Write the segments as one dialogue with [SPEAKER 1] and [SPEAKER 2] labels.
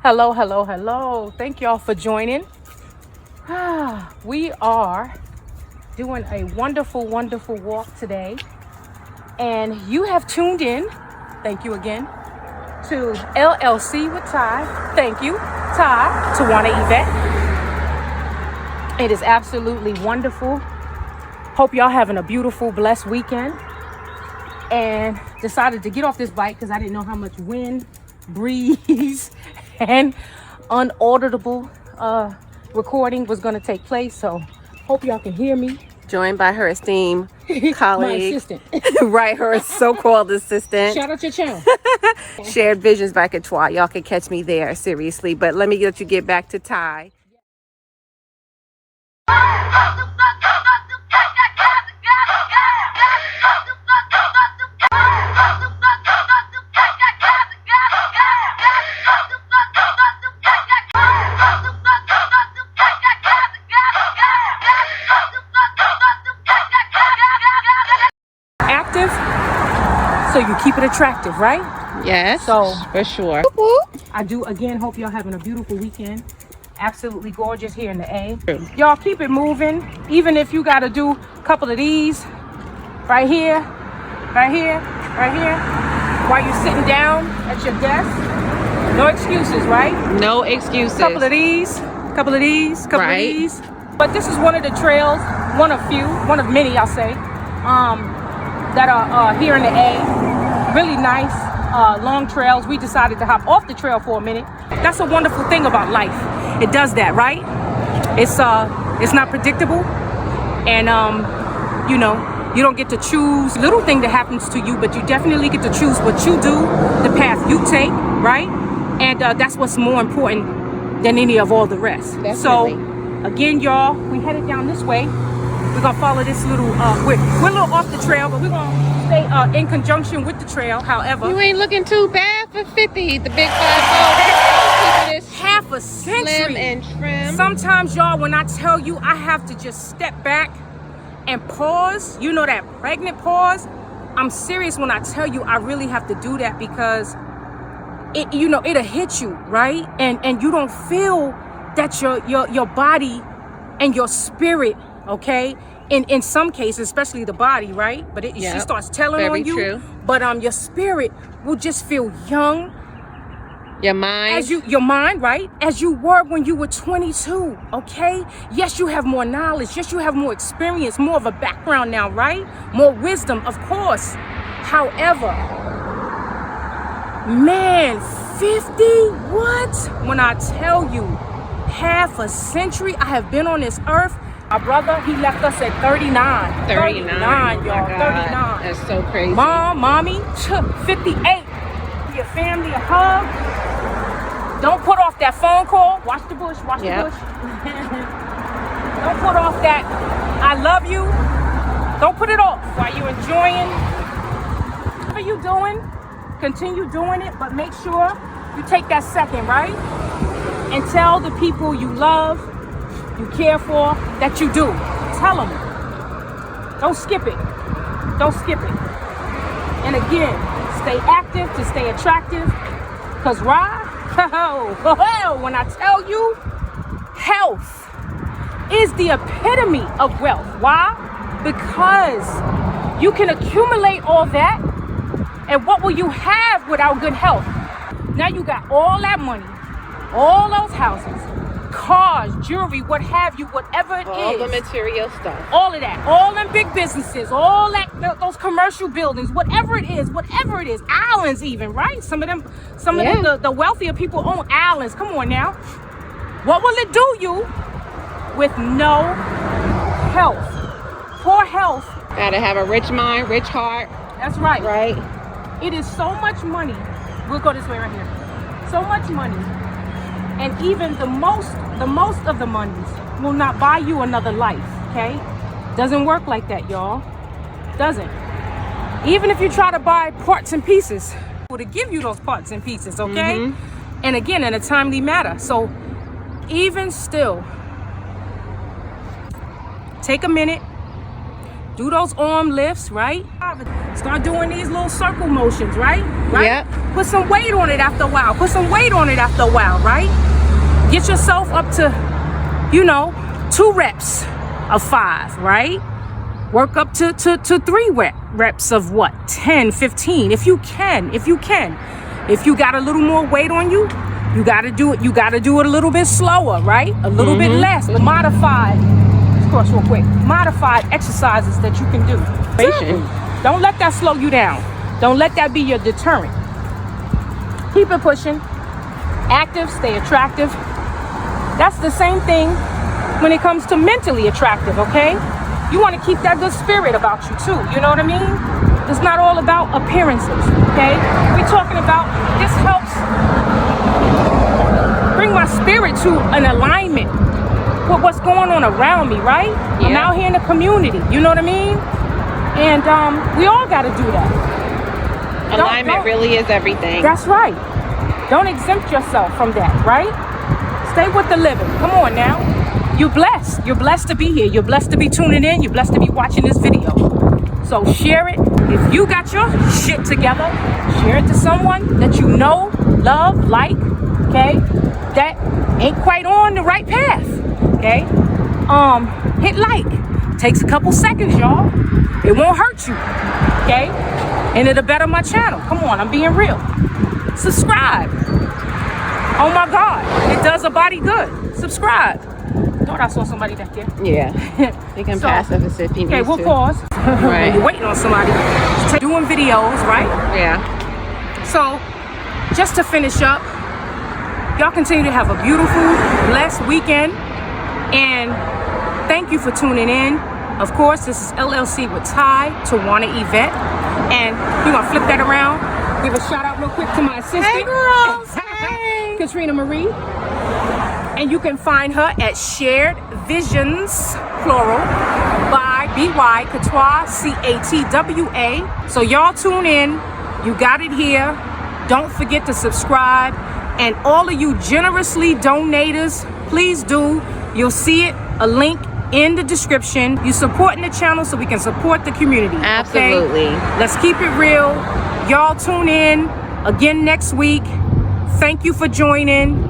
[SPEAKER 1] Hello, hello, hello. Thank y'all for joining. We are doing a wonderful, wonderful walk today. And you have tuned in, thank you again, to LLC with Ty. Thank you, Ty, Twana Yvette. It is absolutely wonderful. Hope y'all having a beautiful, blessed weekend. And decided to get off this bike because I didn't know how much wind, breeze, and unauditable recording was going to take place. So hope y'all can hear me.
[SPEAKER 2] Joined by her esteemed colleague.
[SPEAKER 1] My assistant.
[SPEAKER 2] Right, her so-called assistant.
[SPEAKER 1] Shout out your channel.
[SPEAKER 2] Shared Visions by Twa. Y'all can catch me there, seriously. But let me let you get back to Ty.
[SPEAKER 1] Active, so you keep it attractive, right?
[SPEAKER 2] Yes,
[SPEAKER 1] So
[SPEAKER 2] for sure.
[SPEAKER 1] I do again hope y'all having a beautiful weekend. Absolutely gorgeous here in the A. Y'all keep it moving, even if you got to do a couple of these right here, right here, right here, while you're sitting down at your desk. No excuses, right?
[SPEAKER 2] No excuses.
[SPEAKER 1] Couple of these, couple of these, couple of
[SPEAKER 2] Right.
[SPEAKER 1] these. But this is one of the trails, one of many, I'll say, that are here in the A. Really nice, long trails. We decided to hop off the trail for a minute. That's a wonderful thing about life. It does that, right? It's not predictable, and you know, you don't get to choose little thing that happens to you, but you definitely get to choose what you do, the path you take, right? And that's what's more important than any of all the rest.
[SPEAKER 2] Definitely.
[SPEAKER 1] So again, y'all, we headed down this way. We're gonna follow this little we're a little off the trail, but we're gonna stay in conjunction with the trail. However,
[SPEAKER 2] You ain't looking too bad for 50, the big 5-0. Keeping it
[SPEAKER 1] half a century.
[SPEAKER 2] slim and trim.
[SPEAKER 1] Sometimes, y'all, when I tell you I have to just step back and pause, you know, that pregnant pause. I'm serious when I tell you I really have to do that, because it, you know, it'll hit you, right? And you don't feel that your body and your spirit, okay, in some cases, especially the body, right? But she
[SPEAKER 2] Yep.
[SPEAKER 1] starts telling
[SPEAKER 2] Very
[SPEAKER 1] on you.
[SPEAKER 2] true.
[SPEAKER 1] But your spirit will just feel young,
[SPEAKER 2] Your mind.
[SPEAKER 1] your mind, right? As you were when you were 22, okay? Yes, you have more knowledge. Yes, you have more experience, more of a background now, right? More wisdom, of course. However, man, 50, what? When I tell you, half a century I have been on this earth. My brother, he left us at 39.
[SPEAKER 2] 39,
[SPEAKER 1] y'all, 39.
[SPEAKER 2] That's so crazy.
[SPEAKER 1] Mom, mommy, 58. Your family a hug. Don't put off that phone call. Watch the bush, watch
[SPEAKER 2] Yep.
[SPEAKER 1] the bush. Don't put off that I love you. Don't put it off while you're enjoying. Whatever you're doing, continue doing it, but make sure you take that second, right? And tell the people you love, you care for, that you do. Tell them. Don't skip it. Don't skip it. And again, stay active to stay attractive. Because when I tell you, health is the epitome of wealth. Why? Because you can accumulate all that, and what will you have without good health? Now you got all that money, all those houses, cars, jewelry, what have you, whatever it is.
[SPEAKER 2] All the material stuff.
[SPEAKER 1] All of that, all them big businesses, all that, those commercial buildings, whatever it is, islands even, right? Some of them, the wealthier people own islands. Come on now. What will it do you with no health? Poor health.
[SPEAKER 2] Gotta have a rich mind, rich heart.
[SPEAKER 1] That's right.
[SPEAKER 2] Right.
[SPEAKER 1] It is so much money. We'll go this way right here. So much money. And even the most of the monies will not buy you another life, okay? Doesn't work like that, y'all. Doesn't. Even if you try to buy parts and pieces, to give you those parts and pieces, okay?
[SPEAKER 2] Mm-hmm.
[SPEAKER 1] And again, in a timely manner. So even still, take a minute, Do those arm lifts, right? Start doing these little circle motions, right?
[SPEAKER 2] Yep.
[SPEAKER 1] Put some weight on it after a while. Put some weight on it after a while, right? Get yourself up to, 2 reps of 5, right? Work up to 3 reps of what? 10, 15, if you can. If you got a little more weight on you, you gotta do it. You gotta do it a little bit slower, right? A little bit less, modified. Let's cross real quick. Modified exercises that you can do. Don't let that slow you down. Don't let that be your deterrent. Keep it pushing. Active, stay attractive. That's the same thing when it comes to mentally attractive, okay? You want to keep that good spirit about you too, you know what I mean? It's not all about appearances, okay? We're talking about, this helps bring my spirit to an alignment with what's going on around me, right? I'm out here in the community, you know what I mean? And we all got to do that.
[SPEAKER 2] Alignment really is everything.
[SPEAKER 1] That's right. Don't exempt yourself from that, right? Stay with the living. Come on now. You're blessed. You're blessed to be here. You're blessed to be tuning in. You're blessed to be watching this video. So share it. If you got your shit together, share it to someone that you know, love, like, okay? That ain't quite on the right path, okay? Hit like. Takes a couple seconds, y'all. It won't hurt you, okay? And it'll better my channel. Come on, I'm being real. Subscribe. Oh my God, it does a body good. Subscribe. Thought I saw somebody back there.
[SPEAKER 2] Yeah. You can pass up as if you need to.
[SPEAKER 1] Okay, we'll pause.
[SPEAKER 2] Right.
[SPEAKER 1] You're waiting on somebody. Doing videos, right?
[SPEAKER 2] Yeah.
[SPEAKER 1] So, just to finish up, y'all continue to have a beautiful, blessed weekend. And thank you for tuning in. Of course, this is LLC with Twana Yvette. And we're going to flip that around. Give a shout out real quick to my assistant.
[SPEAKER 2] Hey, girls. Hey.
[SPEAKER 1] Katrina Marie. And you can find her at Shared Visions, plural, by B.Y. Katwa, C-A-T-W-A. So y'all tune in. You got it here. Don't forget to subscribe. And all of you generously donators, please do. You'll see it, a link in the description. You supporting the channel so we can support the community.
[SPEAKER 2] Absolutely.
[SPEAKER 1] Okay? Let's keep it real. Y'all tune in again next week. Thank you for joining.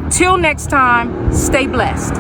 [SPEAKER 1] Till next time, stay blessed.